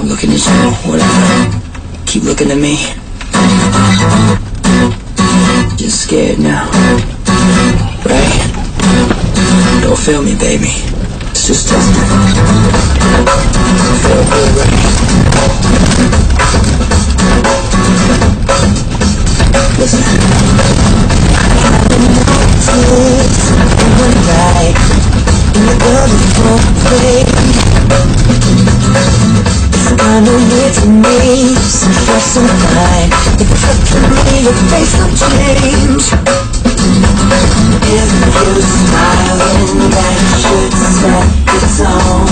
I'm looking at you, whatever. Keep looking at me. Just scared now, right? Don't feel me, baby. It's just testing. Feel good, right? Listen. Right in the world of one I know it's to me, some fresh and fine. If it's up to me, your face will change. If you smiling, that should set the tone.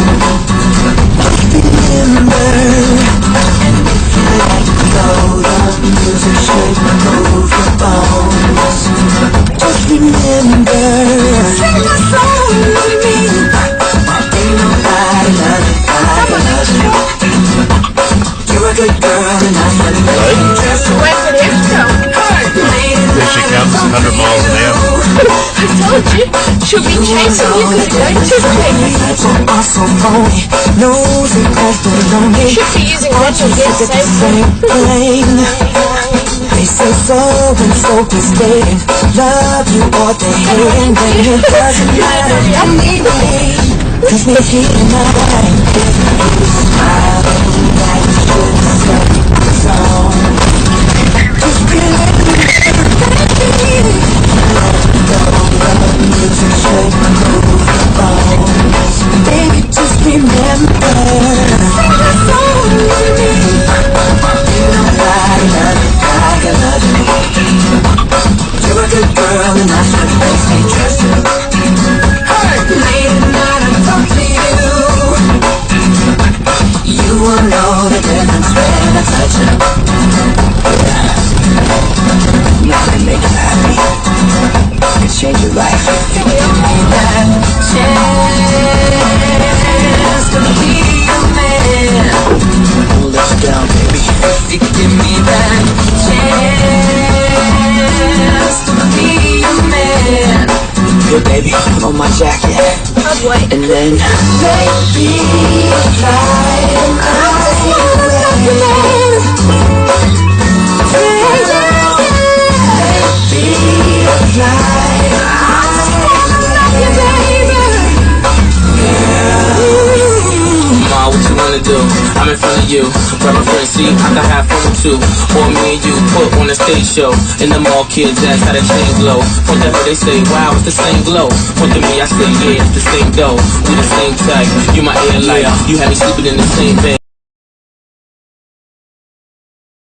Remember, and if you like to go, the music should move your bones. Just remember, sing my song with me. Ain't nobody love you like I love you. You're a good girl and I'm a good dress. Where's the intro? They should count some 100 miles an hour. I told you. Should we change the music going to things? Awesome boy, knows it has to lonely. Should be using mental gifts, same plane. They say so and so mistaken. Love you or they hate, and then it doesn't matter anyway. Cause we're here tonight. If you smile, that should set the tone. Just remember, the music should move the bones. Baby, just remember, sing the song with me. You know I love you like I love you. You're a good girl and that's what makes me trust you. Late at night I talk to you. You will know the difference when I touch you. Now I can make you happy. I can change your life. Give me that chance to be a man. I'll let you down, baby. You can give me that chance to be a man. Here, baby, put on my jacket. I'll wait. And then maybe fly and Ma, what you wanna do? I'm in front of you. Grab my friend, see, I can have fun with you. Or me and you put on a stage show. In the mall, kids ask how the chains low. Whatever they say, wow, it's the same glow. Point to me, I say, yeah, it's the same dough. We the same type. You my air light. You had me sleeping in the same bed.